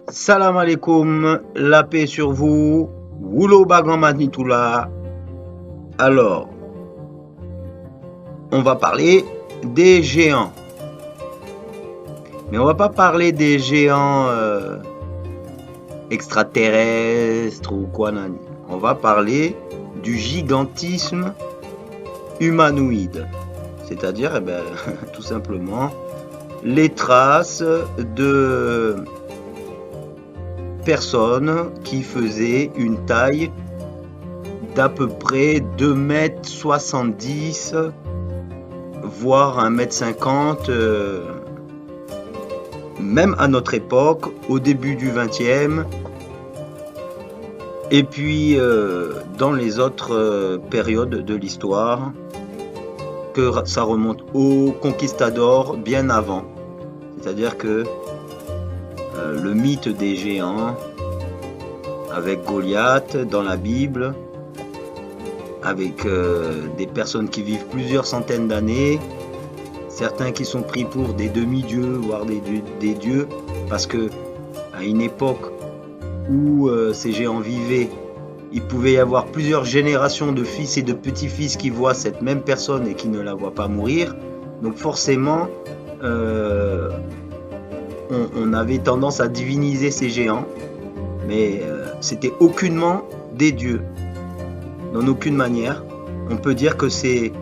Salam alaikum, la paix sur vous. Wulo Bagan Manitoula. Alors, on va parler des géants. Mais on va pas parler des géants extraterrestres ou quoi. Nani. On va parler du gigantisme humanoïde. C'est-à-dire, tout simplement, les traces de personnes qui faisaient une taille d'à peu près 2,70 m, voire 1,50 m, même à notre époque, au début du XXe, et puis dans les autres périodes de l'histoire, que ça remonte aux conquistadors bien avant. C'est-à-dire que le mythe des géants, avec Goliath dans la Bible, avec des personnes qui vivent plusieurs centaines d'années, certains qui sont pris pour des demi-dieux, voire des dieux, parce que à une époque où ces géants vivaient, il pouvait y avoir plusieurs générations de fils et de petits-fils qui voient cette même personne et qui ne la voient pas mourir. Donc forcément, on avait tendance à diviniser ces géants, mais c'était aucunement des dieux. En aucune manière. On peut dire que c'est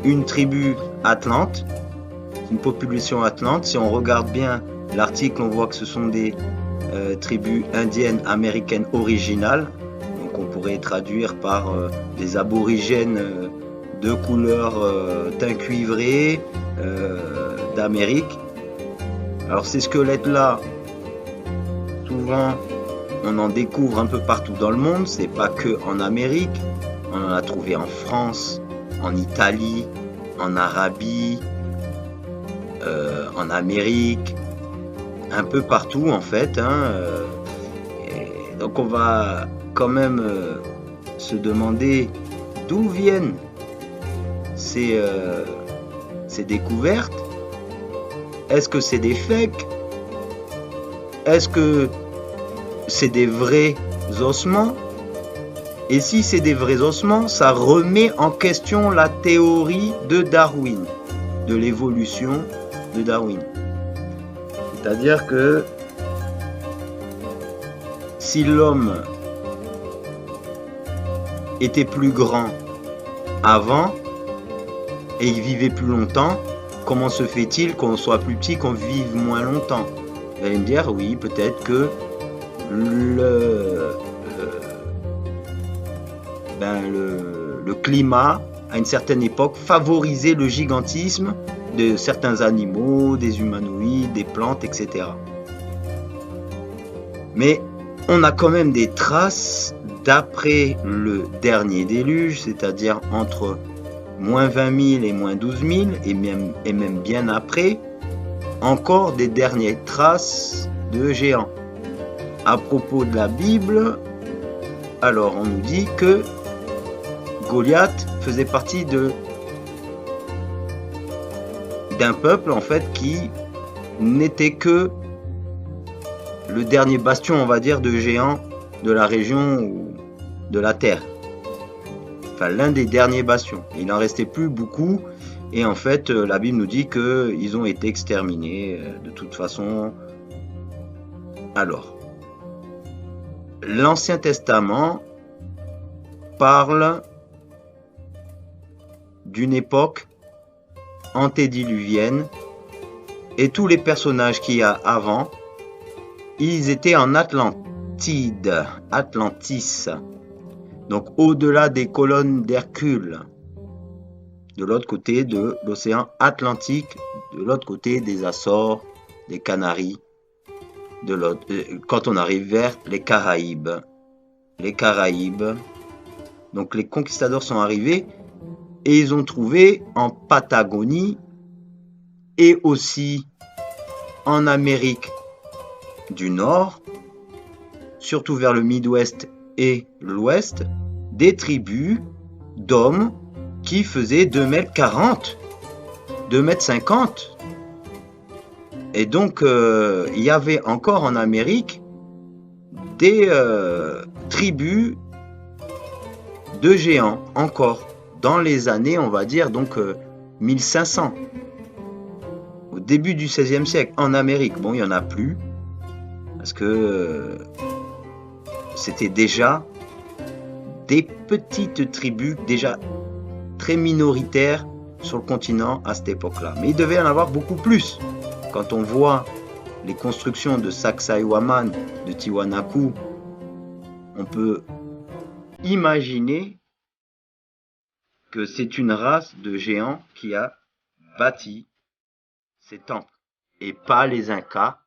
une tribu atlante, une population atlante. Si on regarde bien l'article, on voit que ce sont des tribus indiennes américaines originales. Donc on pourrait traduire par des aborigènes de couleur teint cuivré d'Amérique. Alors ces squelettes-là, souvent on en découvre un peu partout dans le monde, c'est pas que en Amérique. On en a trouvé en France, en Italie, en Arabie, en Amérique, un peu partout en fait. Et donc on va quand même se demander d'où viennent ces découvertes. Est-ce que c'est des fakes? Est-ce que c'est des vrais ossements? Et si c'est des vrais ossements, ça remet en question la théorie de Darwin, de l'évolution de Darwin. C'est-à-dire que si l'homme était plus grand avant et il vivait plus longtemps, comment se fait-il qu'on soit plus petit, qu'on vive moins longtemps? Vous allez me dire, oui, peut-être que le climat, à une certaine époque, favorisait le gigantisme de certains animaux, des humanoïdes, des plantes, etc. Mais on a quand même des traces d'après le dernier déluge, c'est-à-dire entre moins 20 000 et moins 12 000, et même bien après, encore des dernières traces de géants. À propos de la Bible, alors on nous dit que Goliath faisait partie d'un peuple en fait qui n'était que le dernier bastion, on va dire, de géants de la région ou de la terre. Enfin, l'un des derniers bastions. Il n'en restait plus beaucoup et en fait, la Bible nous dit qu'ils ont été exterminés de toute façon. Alors, l'Ancien Testament parle d'une époque antédiluvienne et tous les personnages qu'il y a avant, ils étaient en Atlantide, Atlantis, donc au-delà des colonnes d'Hercule, de l'autre côté de l'océan Atlantique, de l'autre côté des Açores, des Canaries, quand on arrive vers les Caraïbes. Donc les conquistadors sont arrivés et ils ont trouvé en Patagonie et aussi en Amérique du Nord, surtout vers le Midwest et l'Ouest, des tribus d'hommes qui faisaient 2,40 m, 2,50 m. Et donc, il y avait encore en Amérique des tribus de géants encore dans les années, on va dire, donc 1500, au début du XVIe siècle, en Amérique. Bon, il n'y en a plus, parce que c'était déjà des petites tribus, déjà très minoritaires sur le continent à cette époque-là. Mais il devait y en avoir beaucoup plus. Quand on voit les constructions de Sacsayhuaman, de Tiwanaku, on peut imaginer que c'est une race de géants qui a bâti ces temples, et pas les Incas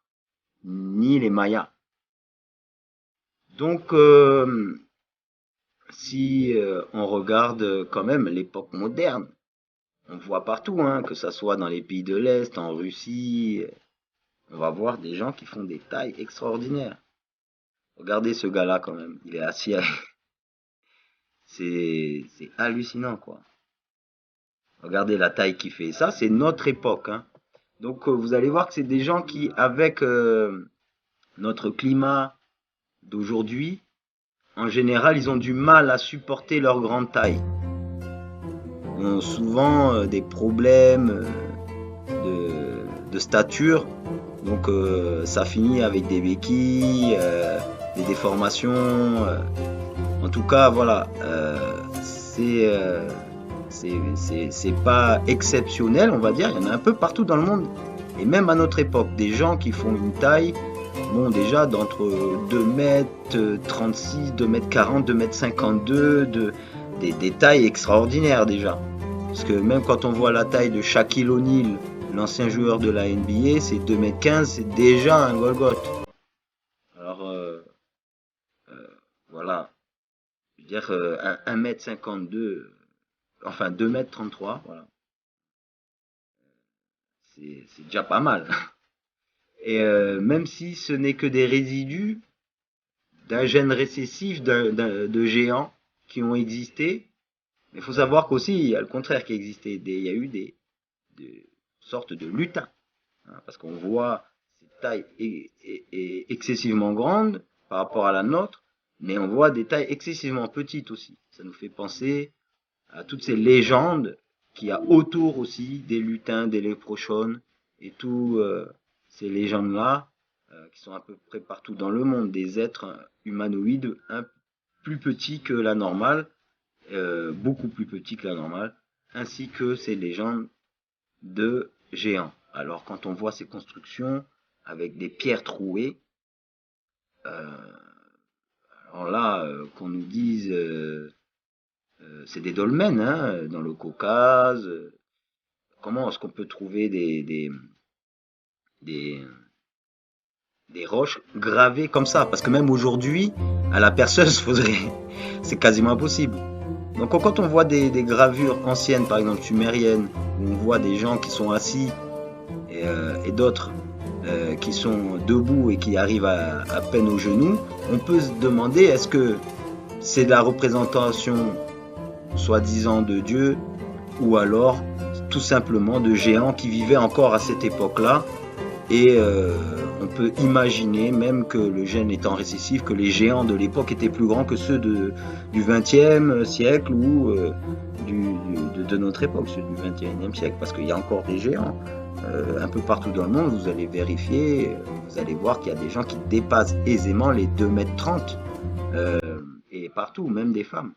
ni les Mayas. Donc, si on regarde quand même l'époque moderne, on voit partout, hein, que ça soit dans les pays de l'Est, en Russie, on va voir des gens qui font des tailles extraordinaires. Regardez ce gars-là quand même, il est assis, c'est hallucinant quoi. Regardez la taille qu'il fait. Ça, c'est notre époque, hein. Donc, vous allez voir que c'est des gens qui, avec notre climat d'aujourd'hui, en général, ils ont du mal à supporter leur grande taille. Ils ont souvent des problèmes de stature. Donc, ça finit avec des béquilles, des déformations. En tout cas, voilà, c'est pas exceptionnel, on va dire. Il y en a un peu partout dans le monde. Et même à notre époque, des gens qui font une taille, bon, déjà d'entre 2m36, 2m40, 2m52, des tailles extraordinaires déjà. Parce que même quand on voit la taille de Shaquille O'Neal, l'ancien joueur de la NBA, c'est 2m15, c'est déjà un Golgoth. Alors, voilà. Je veux dire, 1m52, enfin 2m33, voilà. C'est déjà pas mal. Et même si ce n'est que des résidus d'un gène récessif de géants qui ont existé, il faut savoir qu'aussi il y a le contraire qui a existé. Il y a eu des sortes de lutins, hein, parce qu'on voit ces tailles excessivement grandes par rapport à la nôtre, mais on voit des tailles excessivement petites aussi. Ça nous fait penser à toutes ces légendes qu'il y a autour aussi des lutins, des léprochaunes et tout ces légendes-là qui sont à peu près partout dans le monde, des êtres humanoïdes plus petits que la normale, beaucoup plus petits que la normale, ainsi que ces légendes de géants. Alors quand on voit ces constructions avec des pierres trouées, euh, alors là, qu'on nous dise c'est des dolmens hein, dans le Caucase. Comment est-ce qu'on peut trouver des, des roches gravées comme ça? Parce que même aujourd'hui, à la perceuse, c'est quasiment impossible. Donc quand on voit des gravures anciennes, par exemple sumériennes, où on voit des gens qui sont assis et d'autres qui sont debout et qui arrivent à peine aux genoux, on peut se demander est-ce que c'est la représentation soi-disant de Dieu ou alors tout simplement de géants qui vivaient encore à cette époque-là. Et on peut imaginer, même que le gène étant récessif, que les géants de l'époque étaient plus grands que ceux du XXe siècle ou de notre époque, ceux du XXIe siècle, parce qu'il y a encore des géants un peu partout dans le monde. Vous allez vérifier, vous allez voir qu'il y a des gens qui dépassent aisément les 2,30 m et partout, même des femmes.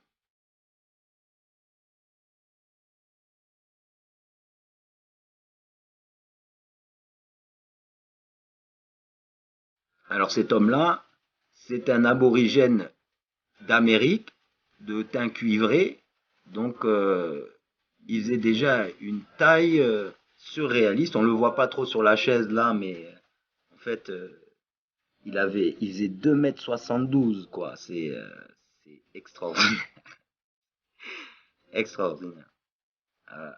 Alors cet homme-là, c'est un aborigène d'Amérique, de teint cuivré, donc il faisait déjà une taille surréaliste. On le voit pas trop sur la chaise là, mais en fait, il faisait 2,72 m quoi. C'est extraordinaire, extraordinaire. Euh,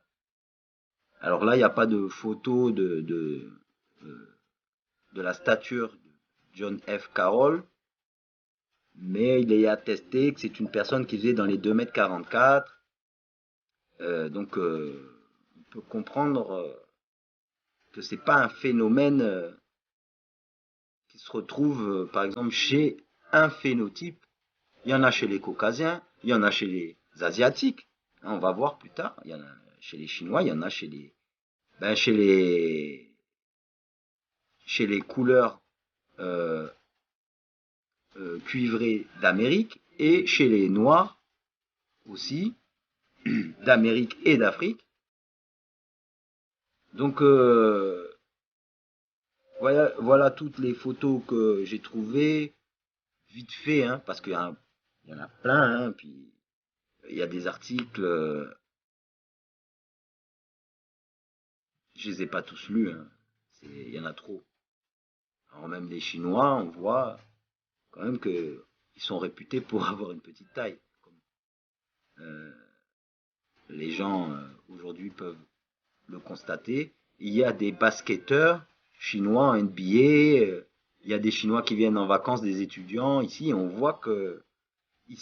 alors là, il n'y a pas de photo de la stature de John F. Carroll, mais il est attesté que c'est une personne qui faisait dans les 2,44 m. Donc, on peut comprendre que c'est pas un phénomène qui se retrouve, par exemple, chez un phénotype. Il y en a chez les Caucasiens, il y en a chez les Asiatiques. On va voir plus tard. Il y en a chez les Chinois, il y en a chez les couleurs cuivrées d'Amérique et chez les Noirs aussi, d'Amérique et d'Afrique. Donc voilà toutes les photos que j'ai trouvées vite fait, hein, parce qu'il y en a plein, hein, puis il y a des articles, je les ai pas tous lus, hein, il y en a trop. Alors même les Chinois, on voit quand même qu'ils sont réputés pour avoir une petite taille. Les gens aujourd'hui peuvent le constater. Il y a des basketteurs chinois en NBA, il y a des Chinois qui viennent en vacances, des étudiants ici, et on voit que il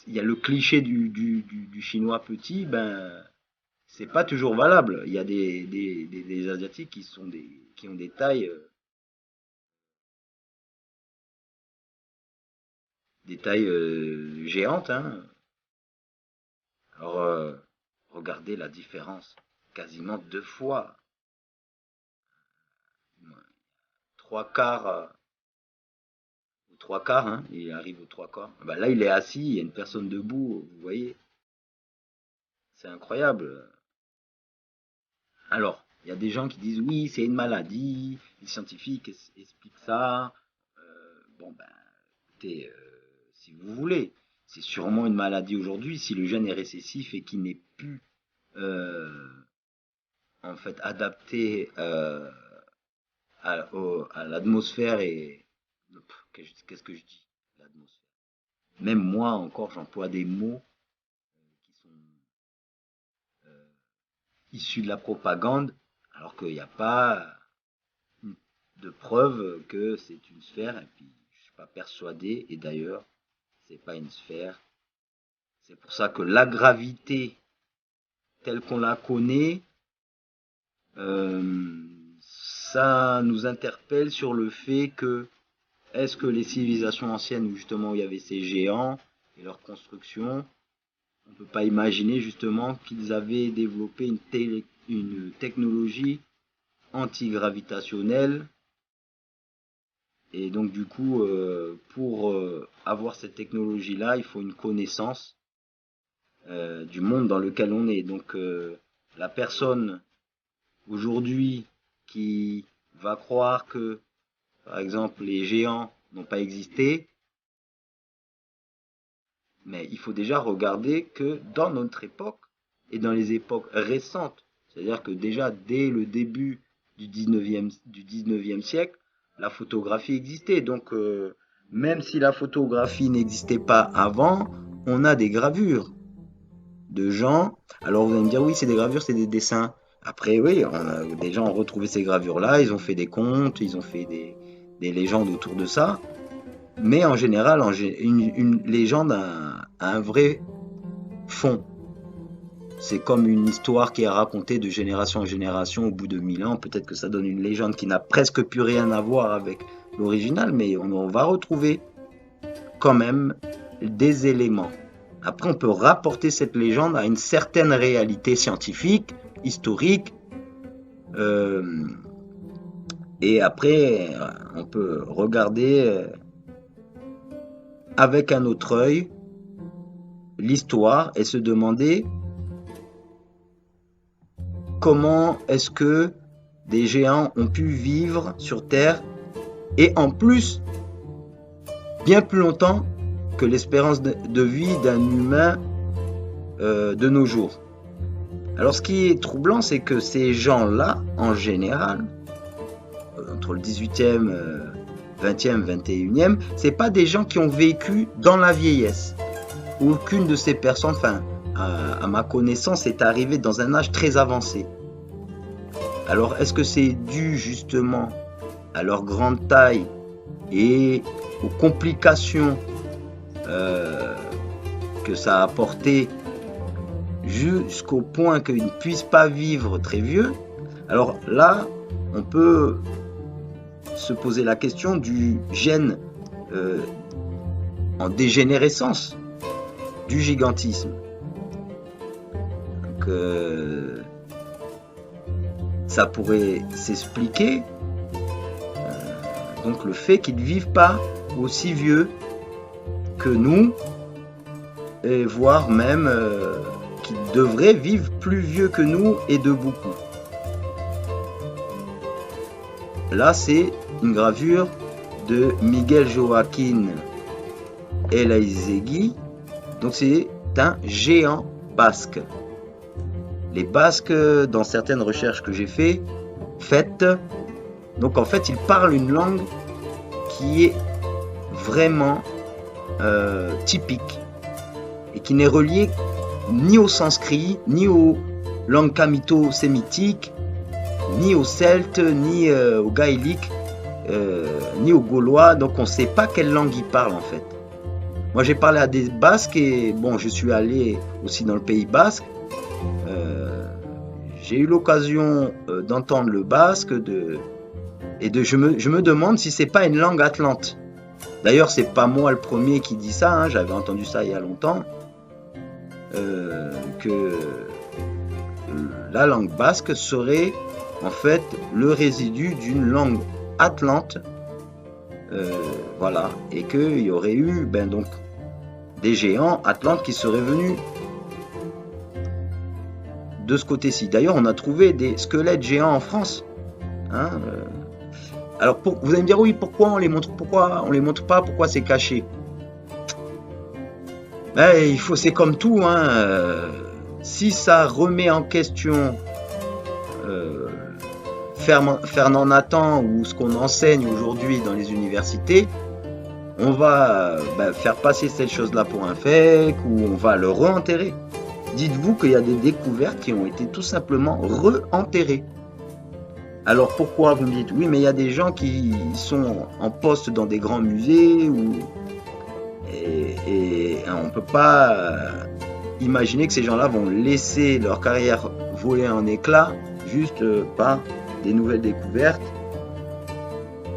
y a le cliché du Chinois petit, ben c'est pas toujours valable. Il y a des Asiatiques qui ont des tailles géantes, hein. Alors regardez la différence, quasiment 2 fois, 3 quarts, hein, il arrive aux 3 quarts. Ben là, il est assis, il y a une personne debout, vous voyez, c'est incroyable. Alors, il y a des gens qui disent oui, c'est une maladie, les scientifiques expliquent ça. Bon, ben, écoutez, si vous voulez, c'est sûrement une maladie aujourd'hui si le gène est récessif et qu'il n'est plus en fait adapté à l'atmosphère et qu'est-ce que je dis, l'atmosphère. Même moi encore, j'emploie des mots qui sont issus de la propagande, alors qu'il n'y a pas de preuve que c'est une sphère. Et puis, je suis pas persuadé. Et d'ailleurs, c'est pas une sphère. C'est pour ça que la gravité telle qu'on la connaît, ça nous interpelle sur le fait que est-ce que les civilisations anciennes où justement il y avait ces géants et leur construction, on ne peut pas imaginer justement qu'ils avaient développé une technologie antigravitationnelle, et donc du coup pour avoir cette technologie là il faut une connaissance du monde dans lequel on est. Donc la personne aujourd'hui qui va croire que par exemple les géants n'ont pas existé, mais il faut déjà regarder que dans notre époque et dans les époques récentes, c'est-à-dire que déjà dès le début du 19e siècle, la photographie existait. Donc même si la photographie n'existait pas avant, on a des gravures de gens. Alors vous allez me dire oui, c'est des gravures, c'est des dessins. Après oui, des gens ont retrouvé ces gravures-là, ils ont fait des contes, ils ont fait des légendes autour de ça. Mais en général, une légende a un vrai fond. C'est comme une histoire qui est racontée de génération en génération au bout de 1000 ans. Peut-être que ça donne une légende qui n'a presque plus rien à voir avec l'original, mais on va retrouver quand même des éléments. Après, on peut rapporter cette légende à une certaine réalité scientifique, historique, et après, on peut regarder avec un autre œil l'histoire et se demander comment est-ce que des géants ont pu vivre sur Terre et en plus bien plus longtemps que l'espérance de vie d'un humain de nos jours. Alors ce qui est troublant, c'est que ces gens-là, en général, entre le 18e, 20e, 21e, c'est pas des gens qui ont vécu dans la vieillesse. Aucune de ces personnes, enfin, à ma connaissance, est arrivée dans un âge très avancé. Alors, est-ce que c'est dû justement à leur grande taille et aux complications que ça a apporté jusqu'au point qu'ils ne puissent pas vivre très vieux? Alors là, on peut se poser la question du gène en dégénérescence du gigantisme. Donc, ça pourrait s'expliquer donc le fait qu'ils ne vivent pas aussi vieux que nous, et voire même qu'ils devraient vivre plus vieux que nous et de beaucoup. Là, c'est une gravure de Miguel Joaquín Elizegui. Donc c'est un géant basque. Les Basques, dans certaines recherches que j'ai faites, donc en fait, ils parlent une langue qui est vraiment typique et qui n'est reliée ni au sanskrit, ni aux langues camito-sémitiques, ni aux celtes, ni au gaélique, ni au gaulois. Donc on ne sait pas quelle langue ils parlent en fait. Moi j'ai parlé à des Basques et bon, je suis allé aussi dans le Pays Basque. J'ai eu l'occasion d'entendre le basque je me demande si c'est pas une langue atlante. D'ailleurs, c'est pas moi le premier qui dit ça, hein, j'avais entendu ça il y a longtemps, que la langue basque serait en fait le résidu d'une langue atlante, voilà, et qu'il y aurait eu donc des géants atlantes qui seraient venus de ce côté-ci. D'ailleurs, on a trouvé des squelettes géants en France. Hein, alors, vous allez me dire, oui, pourquoi on les montre pas, pourquoi c'est caché? C'est comme tout, hein, si ça remet en question Fernand Nathan ou ce qu'on enseigne aujourd'hui dans les universités, on va faire passer cette chose-là pour un fake ou on va le re-enterrer. Dites-vous qu'il y a des découvertes qui ont été tout simplement re-enterrées. Alors pourquoi vous me dites, oui, mais il y a des gens qui sont en poste dans des grands musées et on ne peut pas imaginer que ces gens-là vont laisser leur carrière voler en éclats juste par des nouvelles découvertes.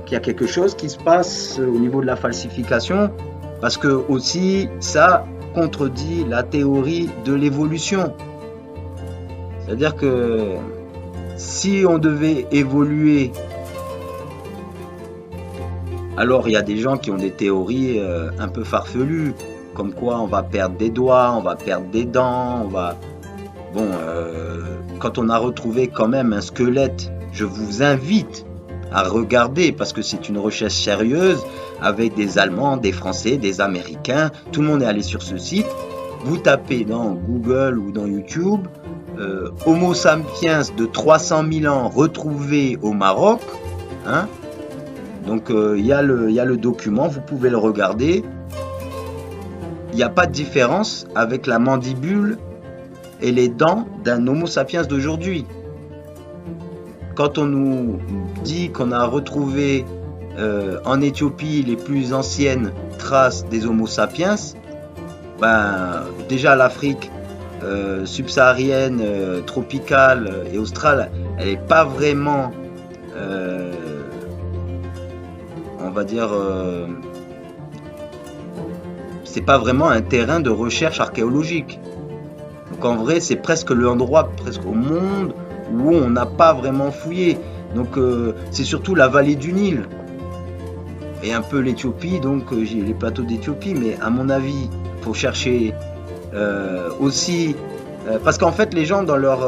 Qu'il y a quelque chose qui se passe au niveau de la falsification, parce que aussi ça contredit la théorie de l'évolution. C'est-à-dire que si on devait évoluer, alors il y a des gens qui ont des théories un peu farfelues, comme quoi on va perdre des doigts, on va perdre des dents, quand on a retrouvé quand même un squelette, je vous invite à regarder, parce que c'est une recherche sérieuse, avec des Allemands, des Français, des Américains, tout le monde est allé sur ce site. Vous tapez dans Google ou dans YouTube Homo sapiens de 300 000 ans retrouvé au Maroc, hein. Donc il y a le document, vous pouvez le regarder. Il n'y a pas de différence avec la mandibule et les dents d'un Homo sapiens d'aujourd'hui. Quand on nous dit qu'on a retrouvé en Éthiopie les plus anciennes traces des Homo sapiens, déjà l'Afrique subsaharienne, tropicale et australe, elle n'est pas vraiment, on va dire, c'est pas vraiment un terrain de recherche archéologique. Donc en vrai, c'est presque l'endroit presque au monde où on n'a pas vraiment fouillé. Donc c'est surtout la vallée du Nil et un peu l'Éthiopie, donc j'ai les plateaux d'Éthiopie, mais à mon avis, il faut chercher aussi, parce qu'en fait les gens dans leur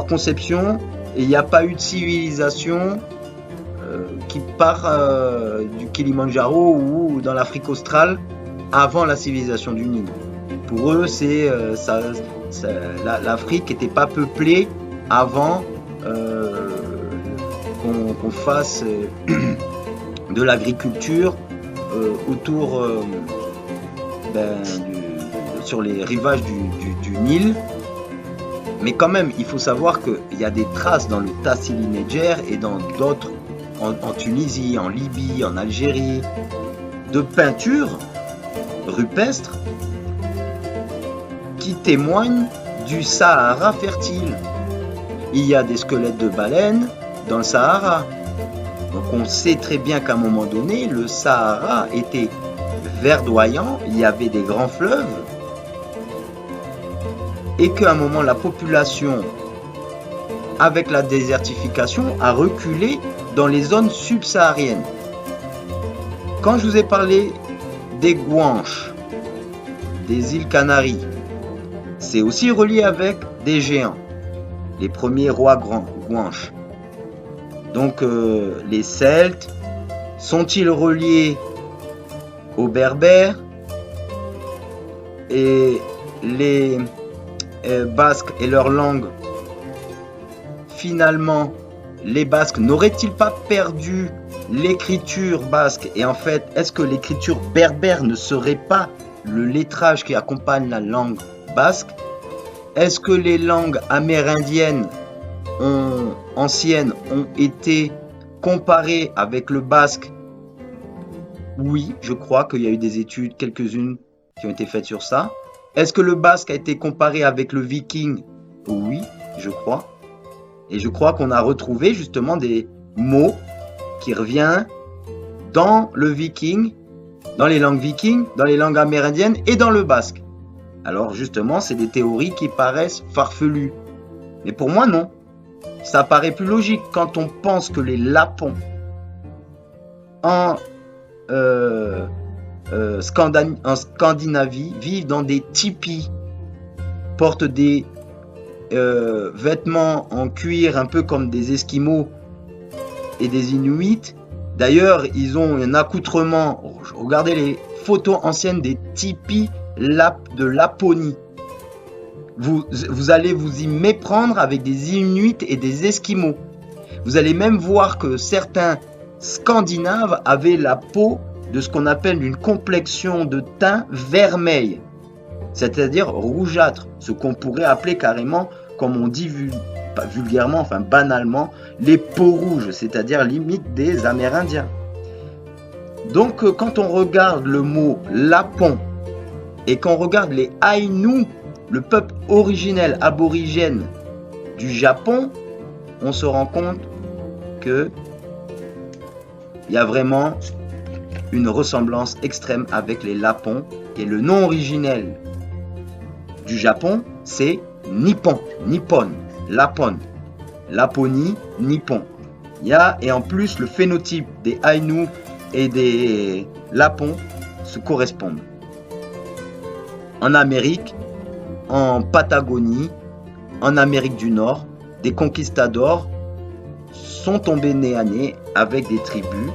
conception, il n'y a pas eu de civilisation qui part du Kilimandjaro ou dans l'Afrique australe avant la civilisation du Nil. Pour eux, c'est l'Afrique n'était pas peuplée avant qu'on fasse de l'agriculture autour sur les rivages du Nil. Mais quand même, il faut savoir qu'il y a des traces dans le Tassili Nedjer et dans d'autres, en Tunisie, en Libye, en Algérie, de peintures rupestres qui témoignent du Sahara fertile. Il y a des squelettes de baleines dans le Sahara. Donc on sait très bien qu'à un moment donné, le Sahara était verdoyant, il y avait des grands fleuves, et qu'à un moment, la population, avec la désertification, a reculé dans les zones subsahariennes. Quand je vous ai parlé des Guanches, des îles Canaries, c'est aussi relié avec des géants, les premiers rois Guanches. Donc les Celtes, sont-ils reliés aux Berbères? Et les Basques et leur langue, finalement, les Basques n'auraient-ils pas perdu l'écriture basque? Et en fait, est-ce que l'écriture berbère ne serait pas le lettrage qui accompagne la langue basque? Est-ce que les langues amérindiennes anciennes ont été comparées avec le basque? Oui, je crois qu'il y a eu des études, quelques-unes, qui ont été faites sur ça. Est-ce que le basque a été comparé avec le viking? Oui, je crois. Et je crois qu'on a retrouvé justement des mots qui reviennent dans le viking, dans les langues vikings, dans les langues amérindiennes et dans le basque. Alors justement, c'est des théories qui paraissent farfelues. Mais pour moi, non. Ça paraît plus logique quand on pense que les Lapons en Scandinavie vivent dans des tipis, portent des vêtements en cuir un peu comme des Esquimaux et des Inuits. D'ailleurs, ils ont un accoutrement. Regardez les photos anciennes des tipis de Laponie. Vous allez vous y méprendre avec des Inuits et des Esquimaux. Vous allez même voir que certains Scandinaves avaient la peau de ce qu'on appelle une complexion de teint vermeil, c'est-à-dire rougeâtre, ce qu'on pourrait appeler carrément, comme on dit vulgairement, enfin banalement, les peaux rouges, c'est-à-dire limite des Amérindiens. Donc quand on regarde le mot Lapon et qu'on regarde les Aïnous, le peuple originel aborigène du Japon, on se rend compte que il y a vraiment une ressemblance extrême avec les Lapons, et le nom originel du Japon, c'est Nippon, Nippon, Lapon, Laponie, Nippon. Et en plus, le phénotype des Aïnous et des Lapons se correspondent. En Amérique, en Patagonie, en Amérique du Nord, des conquistadors sont tombés nez à nez avec des tribus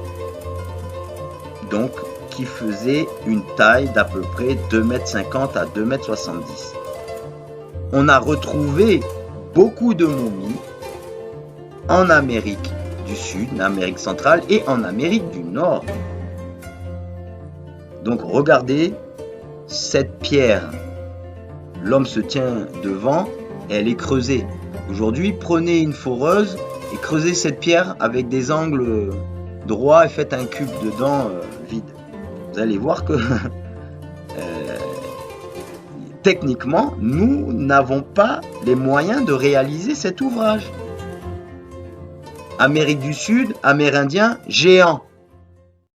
donc qui faisaient une taille d'à peu près 2,50 m à 2,70 m. On a retrouvé beaucoup de momies en Amérique du Sud, en Amérique centrale et en Amérique du Nord. Donc regardez cette pierre. L'homme se tient devant et elle est creusée. Aujourd'hui, prenez une foreuse et creusez cette pierre avec des angles droits et faites un cube dedans vide. Vous allez voir que techniquement, nous n'avons pas les moyens de réaliser cet ouvrage. Amérique du Sud, Amérindiens, géants.